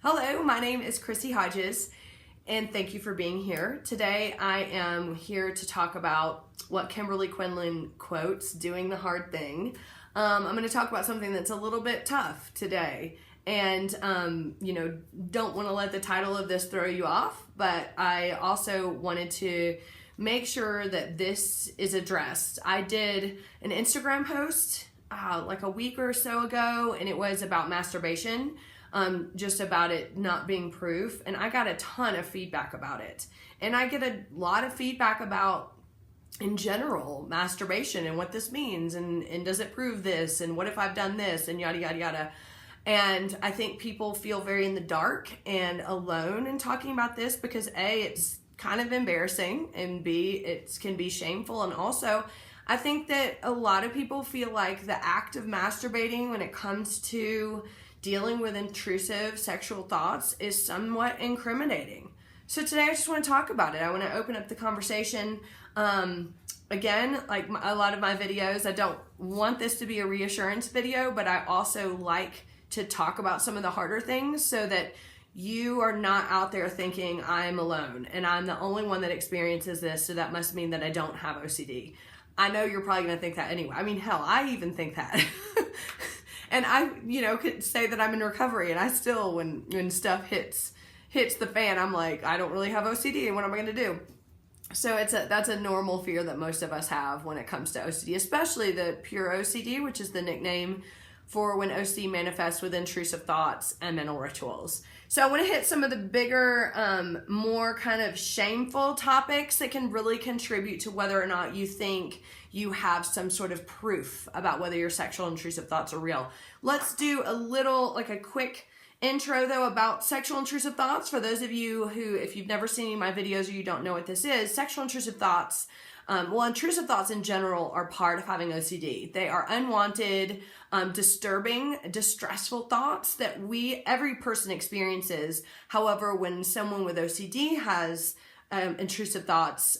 Hello, my name is Chrissy Hodges, and thank you for being here. Today I am here to talk about what Kimberly Quinlan quotes, doing the hard thing. I'm going to talk about something that's a little bit tough today, and don't want to let the title of this throw you off, but I also wanted to make sure that this is addressed. I did an Instagram post like a week or so ago, and it was about masturbation. Just about it not being proof, and I got a ton of feedback about it. And I get a lot of feedback about, in general, masturbation and what this means, and does it prove this, and what if I've done this, and yada yada yada. And I think people feel very in the dark and alone in talking about this because A, it's kind of embarrassing, and B, it can be shameful. And also, I think that a lot of people feel like the act of masturbating when it comes to dealing with intrusive sexual thoughts is somewhat incriminating. So today I just want to talk about it. I want to open up the conversation. Again, like a lot of my videos, I don't want this to be a reassurance video, but I also like to talk about some of the harder things so that you are not out there thinking I'm alone and I'm the only one that experiences this, so that must mean that I don't have OCD. I know you're probably going to think that anyway. I mean, hell, I even think that. And I, could say that I'm in recovery, and I still, when stuff hits the fan, I'm like, I don't really have OCD, and what am I going to do? So that's a normal fear that most of us have when it comes to OCD, especially the pure OCD, which is the nickname for when OCD manifests with intrusive thoughts and mental rituals. So I want to hit some of the bigger, more kind of shameful topics that can really contribute to whether or not you think you have some sort of proof about whether your sexual intrusive thoughts are real. Let's do a quick intro though about sexual intrusive thoughts. For those of you who, if you've never seen any of my videos or you don't know what this is, sexual intrusive thoughts, intrusive thoughts in general are part of having OCD. They are unwanted, disturbing, distressful thoughts that every person experiences. However, when someone with OCD has intrusive thoughts,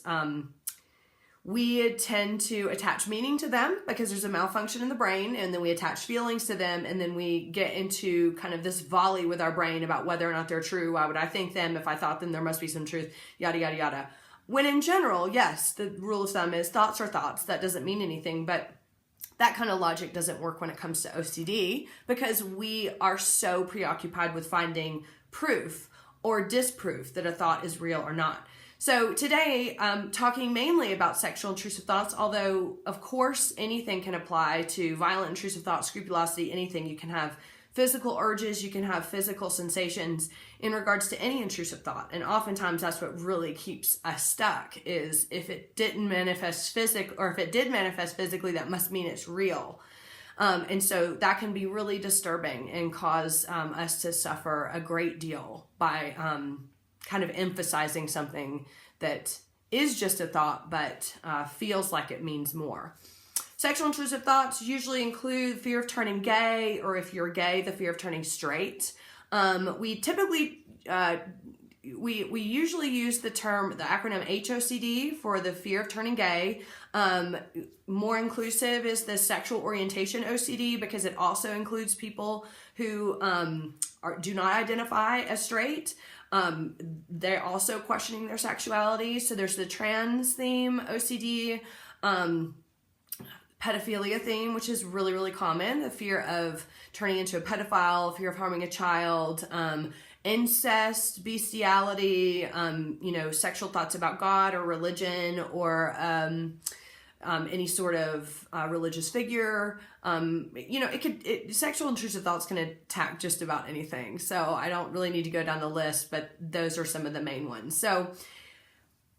we tend to attach meaning to them because there's a malfunction in the brain, and then we attach feelings to them, and then we get into kind of this volley with our brain about whether or not they're true. Why would I think them? If I thought them, there must be some truth, yada, yada, yada. When in general, yes, the rule of thumb is thoughts are thoughts. That doesn't mean anything, but that kind of logic doesn't work when it comes to OCD because we are so preoccupied with finding proof or disproof that a thought is real or not. So today, I'm talking mainly about sexual intrusive thoughts, although, of course, anything can apply to violent intrusive thoughts, scrupulosity, anything. You can have physical urges, you can have physical sensations in regards to any intrusive thought. And oftentimes that's what really keeps us stuck, is if it didn't manifest if it did manifest physically, that must mean it's real. And so that can be really disturbing and cause us to suffer a great deal by kind of emphasizing something that is just a thought, but feels like it means more. Sexual intrusive thoughts usually include fear of turning gay, or if you're gay, the fear of turning straight. We typically, we usually use the acronym HOCD for the fear of turning gay. More inclusive is the sexual orientation OCD because it also includes people who do not identify as straight. They're also questioning their sexuality. So there's the trans theme OCD, pedophilia theme, which is really, really common. The fear of turning into a pedophile, fear of harming a child, incest, bestiality, sexual thoughts about God or religion or any sort of religious figure. Sexual intrusive thoughts can attack just about anything. So I don't really need to go down the list, but those are some of the main ones. So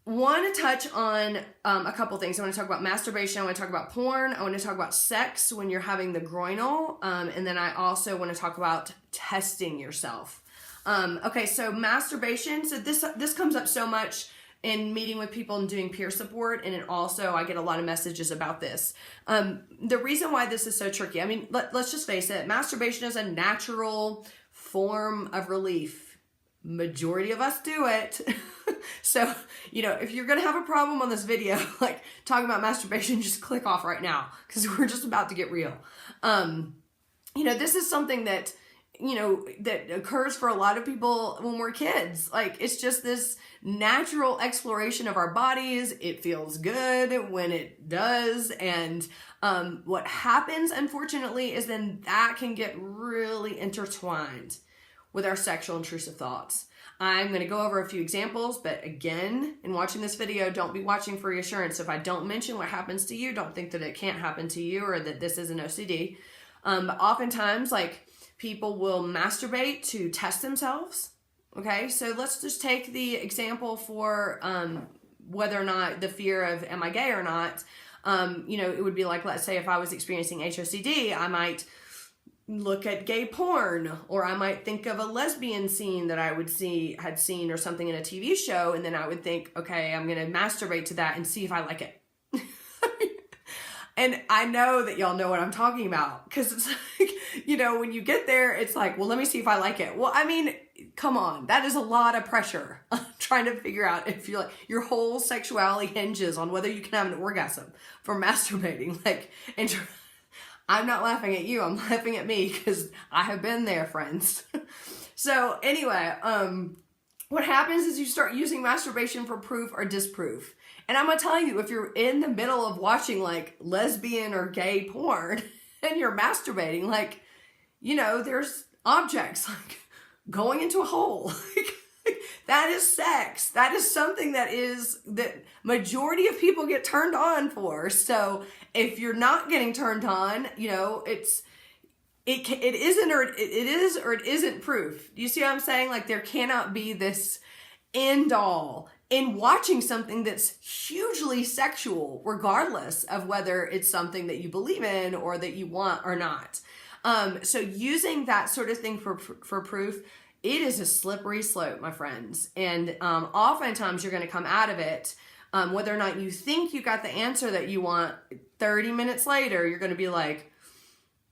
want to touch on a couple things. I want to talk about masturbation. I want to talk about porn. I want to talk about sex when you're having the groinal. And then I also want to talk about testing yourself. Okay, so masturbation. So this comes up so much in meeting with people and doing peer support, and I get a lot of messages about this. The reason why this is so tricky, I mean, let's just face it, masturbation is a natural form of relief. Majority of us do it. So, if you're going to have a problem on this video, like talking about masturbation, just click off right now because we're just about to get real. This is something that that occurs for a lot of people when we're kids. Like, it's just this natural exploration of our bodies. It feels good when it does. And what happens, unfortunately, is then that can get really intertwined with our sexual intrusive thoughts. I'm going to go over a few examples, but again, in watching this video, don't be watching for reassurance. If I don't mention what happens to you, don't think that it can't happen to you or that this is an OCD. But oftentimes, like, people will masturbate to test themselves. Okay, so let's just take the example for whether or not the fear of am I gay or not. It would be like, let's say if I was experiencing HOCD, I might look at gay porn, or I might think of a lesbian scene that I had seen or something in a TV show, and then I would think, okay, I'm going to masturbate to that and see if I like it. And I know that y'all know what I'm talking about, because it's like, when you get there, it's like, well, let me see if I like it. Well, I mean, come on, that is a lot of pressure trying to figure out if you're like, your whole sexuality hinges on whether you can have an orgasm from masturbating. Like, and I'm not laughing at you, I'm laughing at me because I have been there, friends. So anyway, what happens is you start using masturbation for proof or disproof. And I'm going to tell you, if you're in the middle of watching like lesbian or gay porn and you're masturbating, like, there's objects like going into a hole. That is sex. That is something that majority of people get turned on for. So if you're not getting turned on, it isn't or it is or it isn't proof. Do you see what I'm saying? Like, there cannot be this end all in watching something that's hugely sexual, regardless of whether it's something that you believe in or that you want or not. So using that sort of thing for proof, it is a slippery slope, my friends. And oftentimes you're going to come out of it, whether or not you think you got the answer that you want, 30 minutes later, you're going to be like,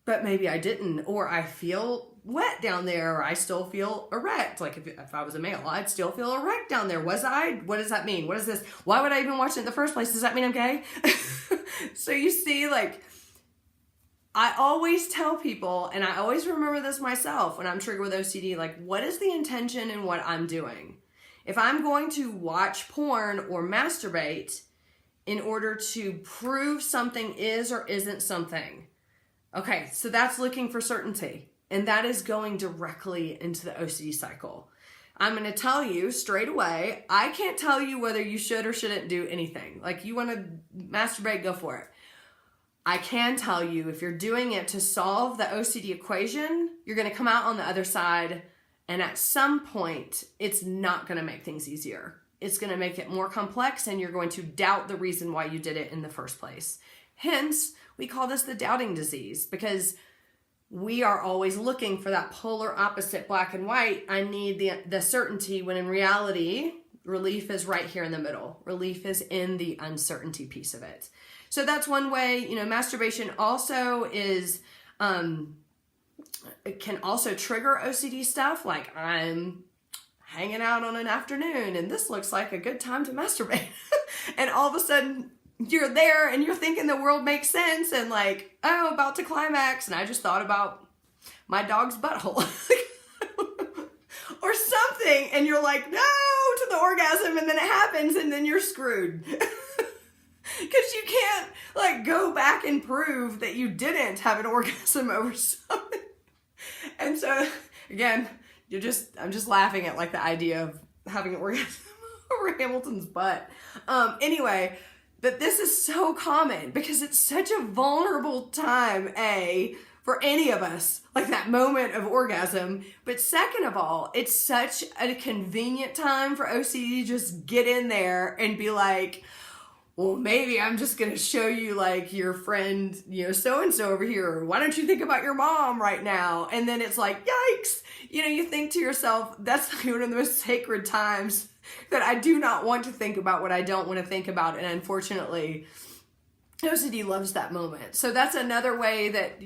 but maybe I didn't, or I feel wet down there, or I still feel erect. Like if I was a male, I'd still feel erect down there. Was I? What does that mean? What is this? Why would I even watch it in the first place? Does that mean I'm gay? So you see, like, I always tell people, and I always remember this myself when I'm triggered with OCD, like, what is the intention in what I'm doing? If I'm going to watch porn or masturbate in order to prove something is or isn't something, okay, so that's looking for certainty. And that is going directly into the OCD cycle. I'm going to tell you straight away, I can't tell you whether you should or shouldn't do anything. Like, you want to masturbate, go for it. I can tell you, if you're doing it to solve the OCD equation, you're going to come out on the other side, and at some point, it's not going to make things easier. It's going to make it more complex, and you're going to doubt the reason why you did it in the first place. Hence, we call this the doubting disease, because we are always looking for that polar opposite, black and white. I need the certainty, when in reality, relief is right here in the middle. Relief is in the uncertainty piece of it. So that's one way. Masturbation also is, it can also trigger OCD stuff. Like, I'm hanging out on an afternoon and this looks like a good time to masturbate. And all of a sudden you're there and you're thinking the world makes sense and like, oh, about to climax. And I just thought about my dog's butthole or something. And you're like, no, to the orgasm. And then it happens and then you're screwed. Because you can't like go back and prove that you didn't have an orgasm over something. And so again, I'm just laughing at like the idea of having an orgasm over Hamilton's butt. Anyway, but this is so common because it's such a vulnerable time, for any of us, like that moment of orgasm. But second of all, it's such a convenient time for OCD to just get in there and be like, well, maybe I'm just going to show you like your friend, so-and-so over here. Why don't you think about your mom right now? And then it's like, yikes. You think to yourself, that's one of the most sacred times that I do not want to think about what I don't want to think about. And unfortunately, OCD loves that moment. So that's another way that,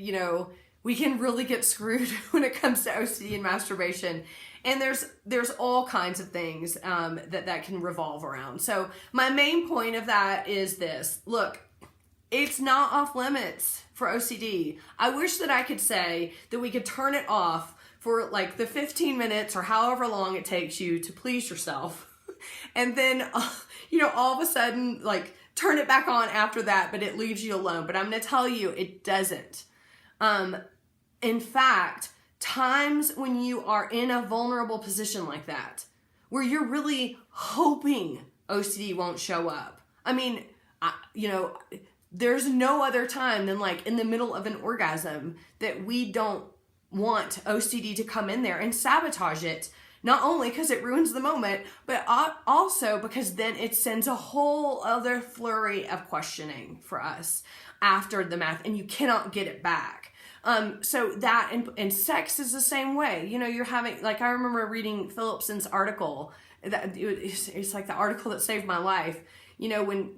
we can really get screwed when it comes to OCD and masturbation. And there's all kinds of things that can revolve around. So my main point of that is this. Look, it's not off limits for OCD. I wish that I could say that we could turn it off for like the 15 minutes or however long it takes you to please yourself. And then, all of a sudden, like, turn it back on after that, but it leaves you alone. But I'm going to tell you, it doesn't. In fact, times when you are in a vulnerable position like that, where you're really hoping OCD won't show up. I mean, there's no other time than like in the middle of an orgasm that we don't want OCD to come in there and sabotage it. Not only because it ruins the moment, but also because then it sends a whole other flurry of questioning for us after the math, and you cannot get it back. So that and sex is the same way. You're having, like, I remember reading Phillipson's article. It's like the article that saved my life. When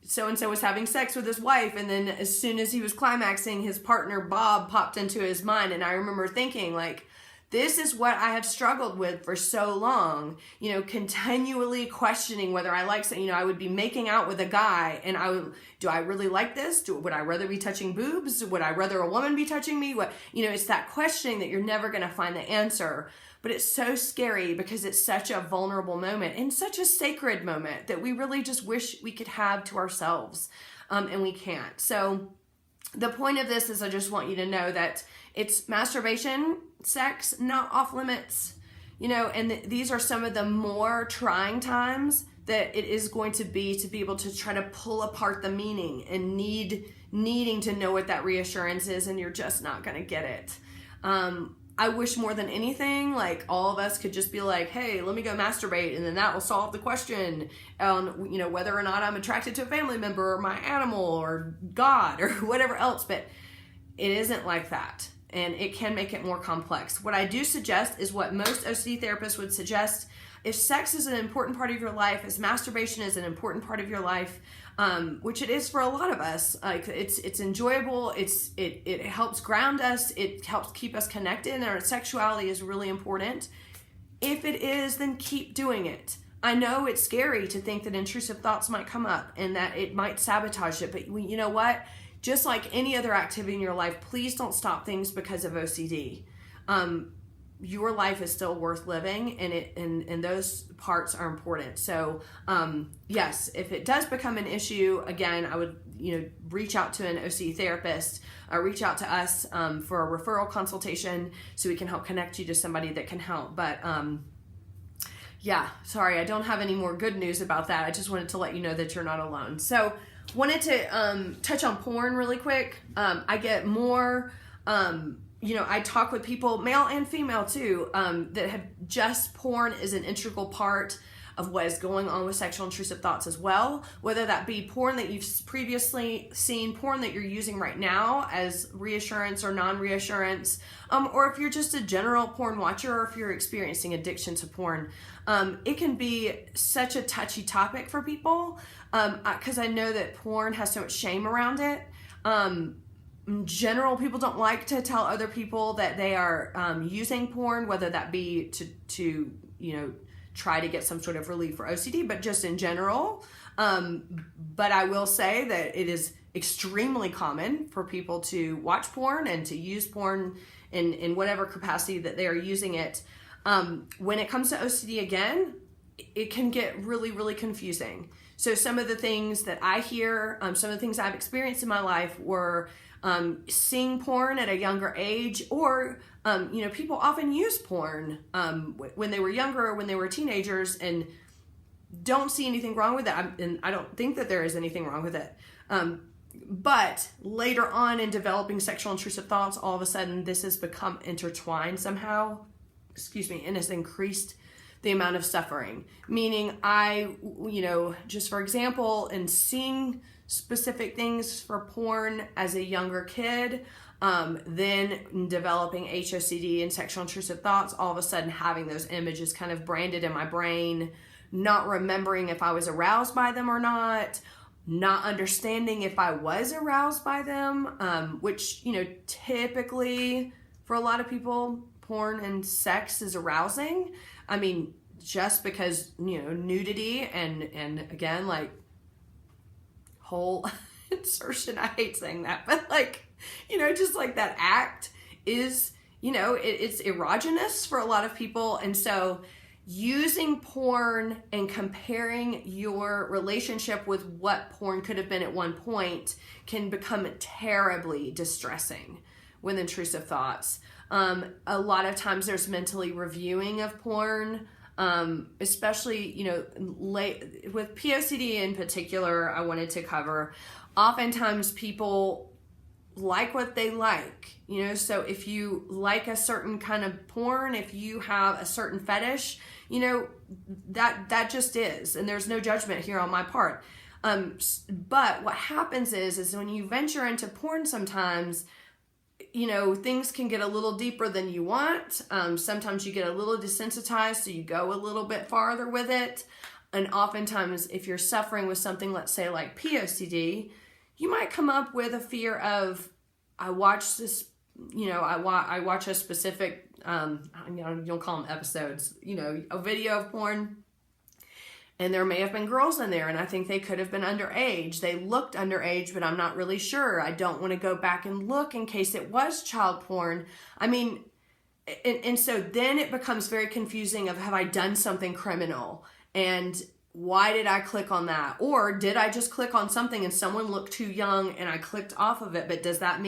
so-and-so was having sex with his wife, and then as soon as he was climaxing, his partner Bob popped into his mind. And I remember thinking, like, this is what I have struggled with for so long, continually questioning whether I like something. I would be making out with a guy, and do I really like this? Would I rather be touching boobs? Would I rather a woman be touching me? It's that questioning that you're never going to find the answer. But it's so scary because it's such a vulnerable moment and such a sacred moment that we really just wish we could have to ourselves, and we can't. So the point of this is I just want you to know that it's masturbation, sex, not off limits, and these are some of the more trying times that it is going to be able to try to pull apart the meaning and needing to know what that reassurance is, and you're just not going to get it. I wish more than anything, like, all of us could just be like, hey, let me go masturbate, and then that will solve the question on, whether or not I'm attracted to a family member or my animal or God or whatever else. But it isn't like that, and it can make it more complex. What I do suggest is what most OCD therapists would suggest. If sex is an important part of your life, as masturbation is an important part of your life, which it is for a lot of us, like, it's enjoyable, it helps ground us, it helps keep us connected, and our sexuality is really important. If it is, then keep doing it. I know it's scary to think that intrusive thoughts might come up and that it might sabotage it, but you know what? Just like any other activity in your life, please don't stop things because of OCD. Your life is still worth living, and those parts are important. So yes, if it does become an issue, again, I would reach out to an OCD therapist, or reach out to us for a referral consultation so we can help connect you to somebody that can help. But yeah, sorry, I don't have any more good news about that. I just wanted to let you know that you're not alone. So wanted to touch on porn really quick. I get more I talk with people, male and female too, that have just porn is an integral part of what is going on with sexual intrusive thoughts as well, whether that be porn that you've previously seen, porn that you're using right now as reassurance or non-reassurance, or if you're just a general porn watcher, or if you're experiencing addiction to porn. It can be such a touchy topic for people, because I know that porn has so much shame around it. In general, people don't like to tell other people that they are using porn, whether that be to try to get some sort of relief for OCD, but just in general. But I will say that it is extremely common for people to watch porn and to use porn in whatever capacity that they are using it. When it comes to OCD, again, it can get really, really confusing. So some of the things that I hear, some of the things I've experienced in my life were seeing porn at a younger age, or people often use porn when they were younger or when they were teenagers and don't see anything wrong with it. And I don't think that there is anything wrong with it. But later on in developing sexual intrusive thoughts, all of a sudden this has become intertwined somehow, and has increased the amount of suffering. Meaning just for example, in seeing specific things for porn as a younger kid, then developing HOCD and sexual intrusive thoughts, all of a sudden having those images kind of branded in my brain, not remembering if I was aroused by them or not understanding if I was aroused by them, which, typically for a lot of people, porn and sex is arousing. I mean, just because, nudity and again, like, whole insertion, I hate saying that, but just like that act is it's erogenous for a lot of people. And so using porn and comparing your relationship with what porn could have been at one point can become terribly distressing with intrusive thoughts. A lot of times there's mentally reviewing of porn, especially, with POCD in particular, I wanted to cover. Oftentimes people like what they like, so if you like a certain kind of porn, if you have a certain fetish, that just is, and there's no judgment here on my part. But what happens is when you venture into porn, sometimes, things can get a little deeper than you want. Sometimes you get a little desensitized, so you go a little bit farther with it. And oftentimes, if you're suffering with something, let's say like POCD, you might come up with a fear of, I watch this, I watch a specific, you don't call them episodes, a video of porn, and there may have been girls in there, and I think they could have been underage. They looked underage, but I'm not really sure. I don't want to go back and look in case it was child porn. And so then it becomes very confusing of, have I done something criminal? And why did I click on that? Or did I just click on something and someone looked too young and I clicked off of it? But does that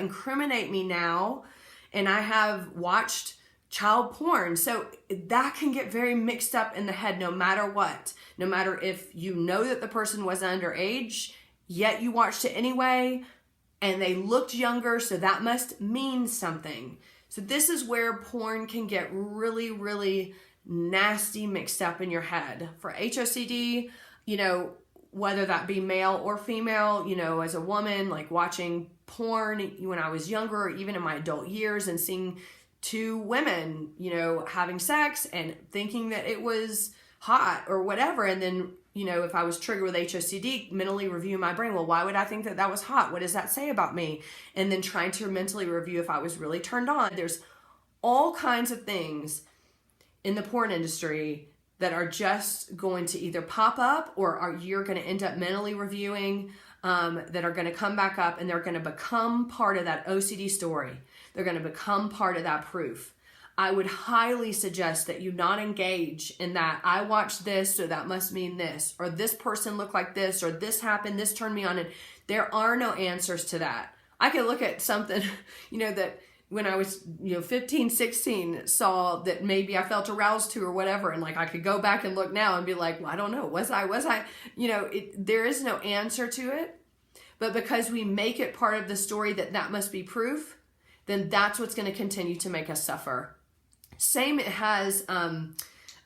incriminate me now? And I have watched child porn. So that can get very mixed up in the head no matter what. No matter if you know that the person was underage, yet you watched it anyway, and they looked younger, so that must mean something. So this is where porn can get really, really nasty mixed up in your head. For HOCD, whether that be male or female, as a woman, like watching porn when I was younger, or even in my adult years, and seeing two women, having sex and thinking that it was hot or whatever. And then, if I was triggered with HOCD, mentally review my brain. Well, why would I think that that was hot? What does that say about me? And then trying to mentally review if I was really turned on. There's all kinds of things in the porn industry that are just going to either pop up, or you're going to end up mentally reviewing, that are going to come back up, and they're going to become part of that OCD story. They're going to become part of that proof. I would highly suggest that you not engage in that, I watched this, so that must mean this, or this person looked like this, or this happened, this turned me on. And there are no answers to that. I could look at something, that when I was, 15, 16, saw that maybe I felt aroused to or whatever. And I could go back and look now and be like, well, I don't know. Was I, there is no answer to it. But because we make it part of the story that must be proof, then that's what's going to continue to make us suffer. Same it has, and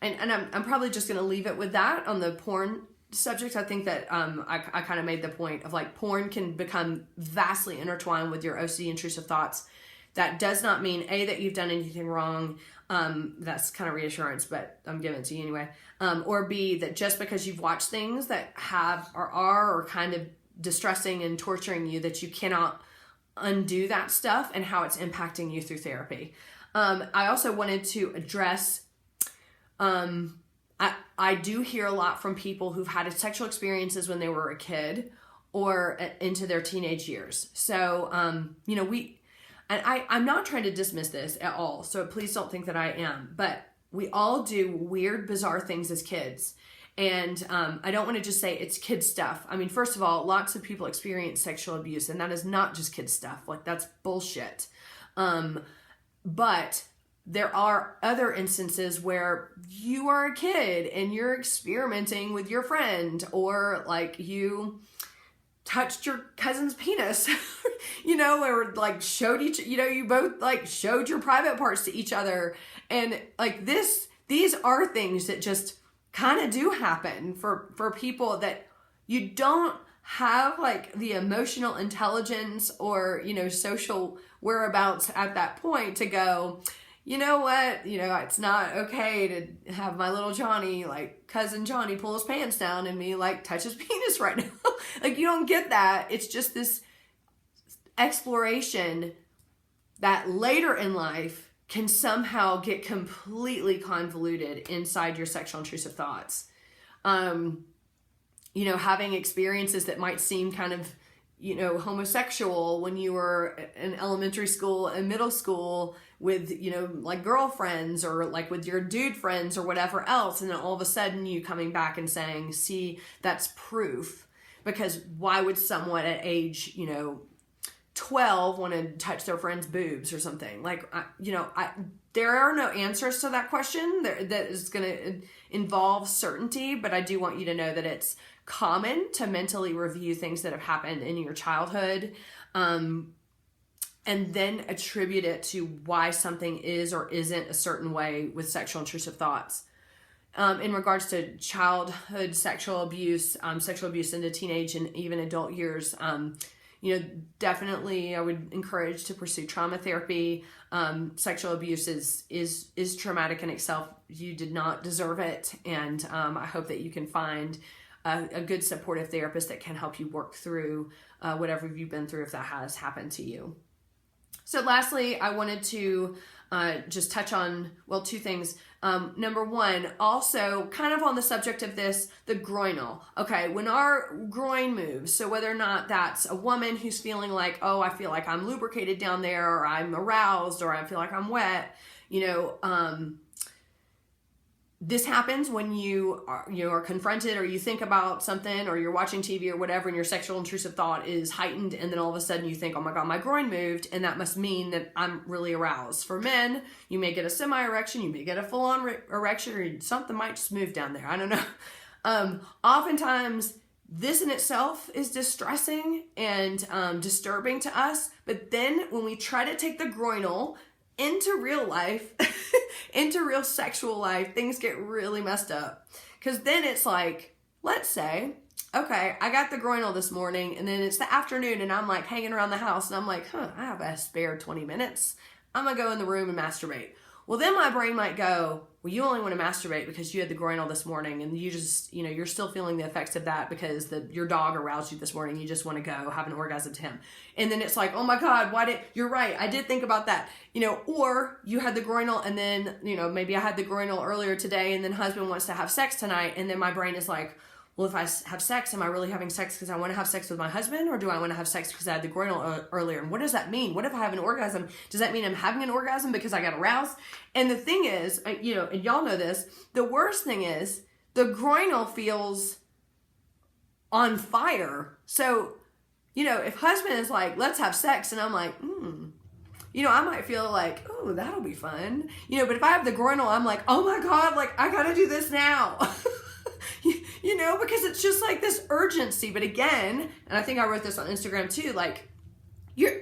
I'm probably just going to leave it with that on the porn subject. I think that I kind of made the point of porn can become vastly intertwined with your OCD intrusive thoughts. That does not mean A, that you've done anything wrong. That's kind of reassurance, but I'm giving it to you anyway. Or B, that just because you've watched things that have or are kind of distressing and torturing you, that you cannot undo that stuff and how it's impacting you through therapy. I also wanted to address, I do hear a lot from people who've had sexual experiences when they were a kid or into their teenage years. So, I'm not trying to dismiss this at all, so please don't think that I am, but we all do weird, bizarre things as kids. And I don't want to just say it's kid stuff. First of all, lots of people experience sexual abuse, and that is not just kid stuff. That's bullshit. But there are other instances where you are a kid and you're experimenting with your friend, or you touched your cousin's penis, or showed you both showed your private parts to each other. And these are things that just kind of do happen for people that you don't have the emotional intelligence or, social whereabouts at that point to go, you know what, it's not okay to have my little Johnny, cousin Johnny, pull his pants down and me touch his penis right now. You don't get that. It's just this exploration that later in life can somehow get completely convoluted inside your sexual intrusive thoughts. Having experiences that might seem kind of, homosexual when you were in elementary school and middle school with, like girlfriends or like with your dude friends or whatever else. And then all of a sudden you coming back and saying, see, that's proof. Because why would someone at age, 12 want to touch their friend's boobs or something? Like, there are no answers to that question that is going to involve certainty, but I do want you to know that it's common to mentally review things that have happened in your childhood, and then attribute it to why something is or isn't a certain way with sexual intrusive thoughts. In regards to childhood sexual abuse into teenage and even adult years, definitely I would encourage to pursue trauma therapy. Sexual abuse is traumatic in itself. You did not deserve it. And I hope that you can find a good supportive therapist that can help you work through whatever you've been through if that has happened to you. So lastly, I wanted to just touch on, two things. Number one, also kind of on the subject of this, the groinal. Okay, when our groin moves, so whether or not that's a woman who's feeling like, oh, I feel like I'm lubricated down there, or I'm aroused, or I feel like I'm wet, this happens when you are confronted or you think about something or you're watching TV or whatever and your sexual intrusive thought is heightened, and then all of a sudden you think, oh my God, my groin moved, and that must mean that I'm really aroused. For men, you may get a semi-erection, you may get a full-on erection, or something might just move down there. I don't know. Oftentimes, this in itself is distressing and disturbing to us, but then when we try to take the groinal into real life, into real sexual life, things get really messed up. Because then it's like, let's say, okay, I got the groinal this morning, and then it's the afternoon, and I'm like hanging around the house, and I'm like, I have a spare 20 minutes. I'm going to go in the room and masturbate. Well, then my brain might go, well, you only want to masturbate because you had the groinal this morning, and you just, you're still feeling the effects of that because your dog aroused you this morning. You just want to go have an orgasm to him. And then it's like, oh my God, you're right. I did think about that, or you had the groinal, and then, maybe I had the groinal earlier today, and then husband wants to have sex tonight. And then my brain is like, well, if I have sex, am I really having sex because I want to have sex with my husband, or do I want to have sex because I had the groinal earlier? And what does that mean? What if I have an orgasm? Does that mean I'm having an orgasm because I got aroused? And the thing is, and y'all know this, the worst thing is the groinal feels on fire. So, if husband is like, let's have sex, and I'm like, I might feel like, oh, that'll be fun. But if I have the groinal, I'm like, oh my God, like I got to do this now. Because it's just like this urgency. But again, and I think I wrote this on Instagram too, like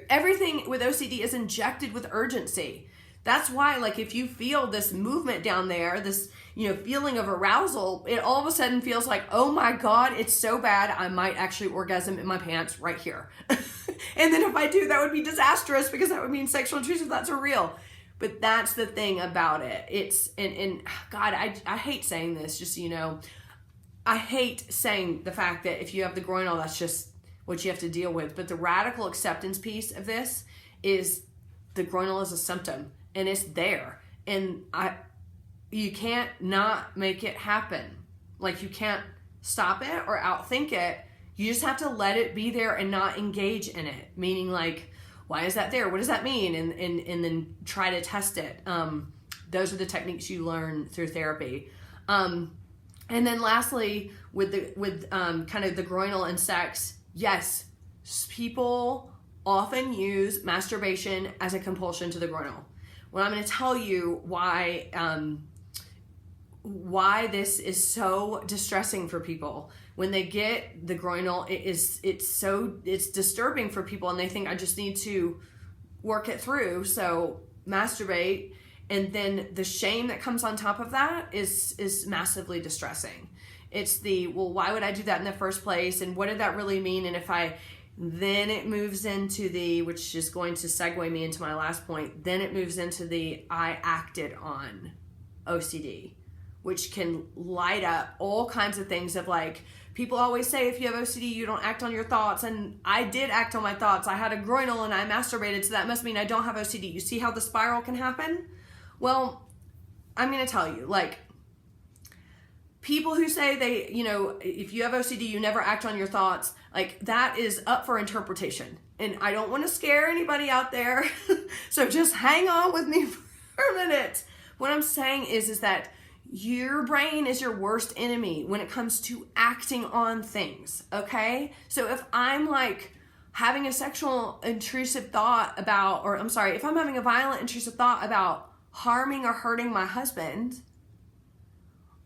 everything with OCD is injected with urgency. That's why, like, if you feel this movement down there, this, feeling of arousal, it all of a sudden feels like, oh my God, it's so bad, I might actually orgasm in my pants right here. And then if I do, that would be disastrous because that would mean sexual intrusive thoughts are real. But that's the thing about it. It's, and God, I hate saying this, just so you know. I hate saying the fact that if you have the groinal, that's just what you have to deal with. But the radical acceptance piece of this is the groinal is a symptom, and it's there. And you can't not make it happen. Like, you can't stop it or outthink it. You just have to let it be there and not engage in it. Meaning, like, why is that there? What does that mean? And then try to test it. Those are the techniques you learn through therapy. And then lastly, with kind of the groinal and sex, yes, people often use masturbation as a compulsion to the groinal. Well, I'm going to tell you why this is so distressing for people. When they get the groinal, it's disturbing for people, and they think, I just need to work it through, so masturbate. And then the shame that comes on top of that is massively distressing. It's well, why would I do that in the first place? And what did that really mean? And then it moves into which is going to segue me into my last point, then it moves into I acted on OCD, which can light up all kinds of things of like, people always say if you have OCD, you don't act on your thoughts. And I did act on my thoughts. I had a groinal and I masturbated, so that must mean I don't have OCD. You see how the spiral can happen? Well, I'm going to tell you, like, people who say they, if you have OCD, you never act on your thoughts, like that is up for interpretation. And I don't want to scare anybody out there. So just hang on with me for a minute. What I'm saying is that your brain is your worst enemy when it comes to acting on things, okay? So if I'm like having a sexual intrusive thought about, if I'm having a violent intrusive thought about harming or hurting my husband,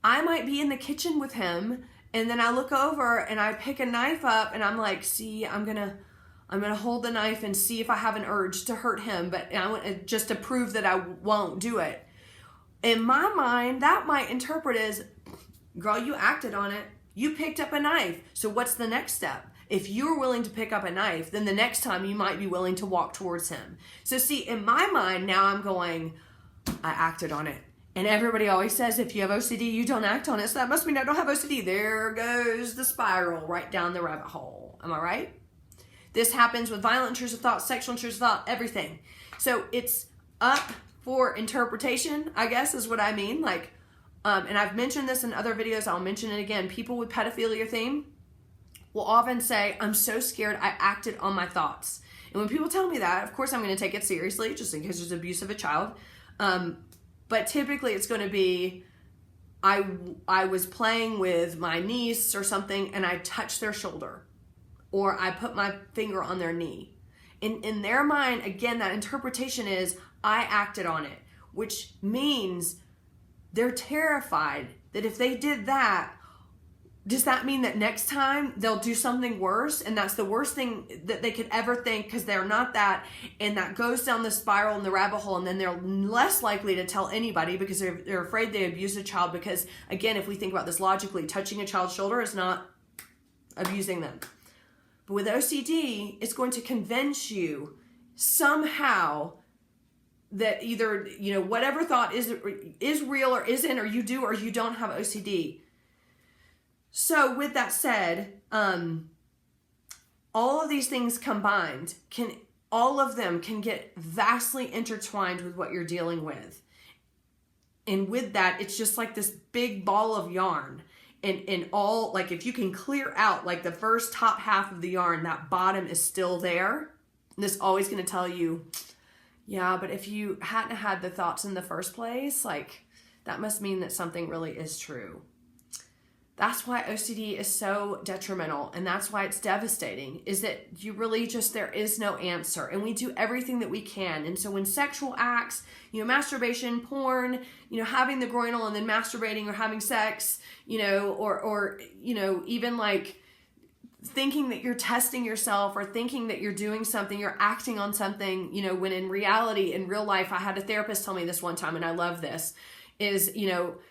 I might be in the kitchen with him, and then I look over and I pick a knife up and I'm like, see, I'm gonna hold the knife and see if I have an urge to hurt him, but I want just to prove that I won't do it. In my mind, that might interpret as, girl, you acted on it. You picked up a knife. So what's the next step? If you're willing to pick up a knife, then the next time you might be willing to walk towards him. So see, in my mind, now I'm going, I acted on it. And everybody always says, if you have OCD, you don't act on it. So that must mean I don't have OCD. There goes the spiral right down the rabbit hole. Am I right? This happens with violent intrusive thoughts, sexual intrusive thought, everything. So it's up for interpretation, I guess is what I mean. Like, and I've mentioned this in other videos. I'll mention it again. People with pedophilia theme will often say, I'm so scared I acted on my thoughts. And when people tell me that, of course I'm going to take it seriously, just in case there's abuse of a child. But typically it's going to be, I was playing with my niece or something and I touched their shoulder, or I put my finger on their knee. In their mind, again, that interpretation is, I acted on it, which means they're terrified that if they did that, does that mean that next time they'll do something worse? And that's the worst thing that they could ever think, because they're not that. And that goes down the spiral and the rabbit hole. And then they're less likely to tell anybody because they're afraid they abused a child. Because again, if we think about this logically, touching a child's shoulder is not abusing them. But with OCD, it's going to convince you somehow that either, whatever thought is real or isn't, or you do or you don't have OCD. So with that said, all of these things combined, all of them can get vastly intertwined with what you're dealing with. And with that, it's just like this big ball of yarn. And all, like if you can clear out like the first top half of the yarn, that bottom is still there. And this is always going to tell you, yeah, but if you hadn't had the thoughts in the first place, like that must mean that something really is true. That's why OCD is so detrimental, and that's why it's devastating, is that you really just, there is no answer, and we do everything that we can. And so when sexual acts, masturbation, porn, having the groinal and then masturbating or having sex, or even like thinking that you're testing yourself or thinking that you're doing something, you're acting on something, when in reality, in real life, I had a therapist tell me this one time, and I love this, is,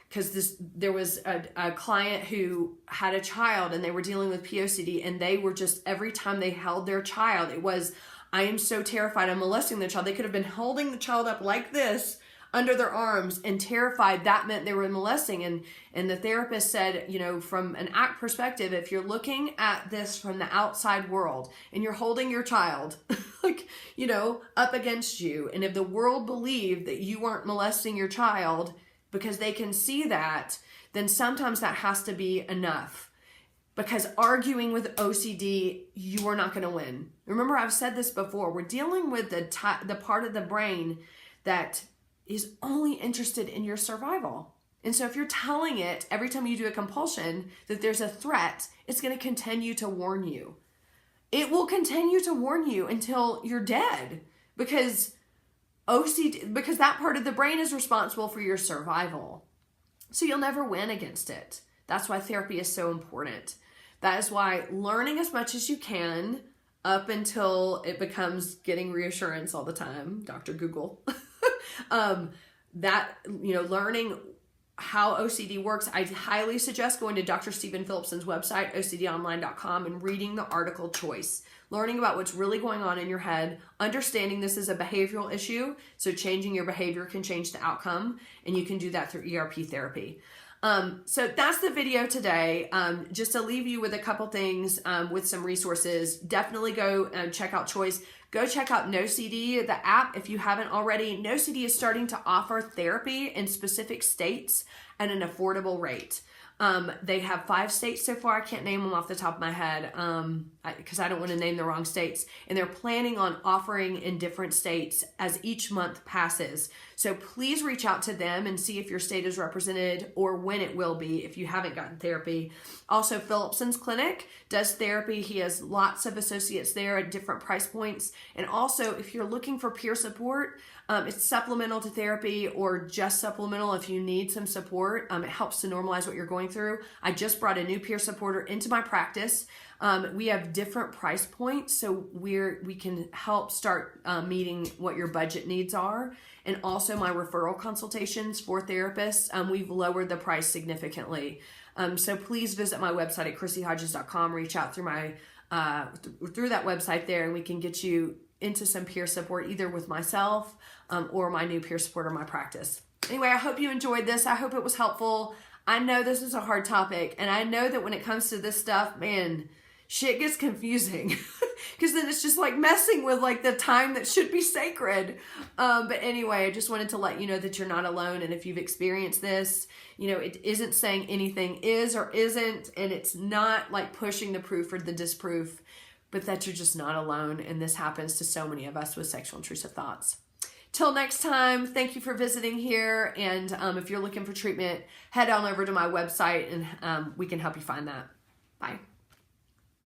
because there was a client who had a child and they were dealing with POCD, and they were just, every time they held their child, it was, I am so terrified I'm molesting the child. They could have been holding the child up like this under their arms and terrified that meant they were molesting. And the therapist said, from an ACT perspective, if you're looking at this from the outside world and you're holding your child like, up against you, and if the world believed that you weren't molesting your child because they can see that, then sometimes that has to be enough. Because arguing with OCD, you are not going to win. Remember, I've said this before. We're dealing with the part of the brain that is only interested in your survival. And so if you're telling it every time you do a compulsion that there's a threat, it's going to continue to warn you. It will continue to warn you until you're dead, because that part of the brain is responsible for your survival. So you'll never win against it. That's why therapy is so important. That is why learning as much as you can up until it becomes getting reassurance all the time, Dr. Google, learning how OCD works, I highly suggest going to Dr. Stephen Phillipson's website, ocdonline.com, and reading the article Choice. Learning about what's really going on in your head, understanding this is a behavioral issue, so changing your behavior can change the outcome, and you can do that through ERP therapy. So that's the video today. Just to leave you with a couple things, with some resources. Definitely go check out Choice. Go check out NoCD, the app, if you haven't already. NoCD is starting to offer therapy in specific states at an affordable rate. They have 5 states so far. I can't name them off the top of my head because I don't want to name the wrong states. And they're planning on offering in different states as each month passes. So please reach out to them and see if your state is represented or when it will be if you haven't gotten therapy. Also, Phillipson's Clinic does therapy. He has lots of associates there at different price points. And also, if you're looking for peer support, it's supplemental to therapy or just supplemental if you need some support. It helps to normalize what you're going through. I just brought a new peer supporter into my practice. We have different price points, so we can help start meeting what your budget needs are. And also my referral consultations for therapists, we've lowered the price significantly. So please visit my website at chrissyhodges.com. Reach out through my through that website there, and we can get you into some peer support either with myself or my new peer supporter in my practice. Anyway, I hope you enjoyed this. I hope it was helpful. I know this is a hard topic, and I know that when it comes to this stuff, man, shit gets confusing because then it's just like messing with like the time that should be sacred. But anyway, I just wanted to let you know that you're not alone. And if you've experienced this, you know, it isn't saying anything is or isn't, and it's not like pushing the proof or the disproof, but that you're just not alone. And this happens to so many of us with sexual intrusive thoughts. Till next time, thank you for visiting here. And if you're looking for treatment, head on over to my website and we can help you find that. Bye.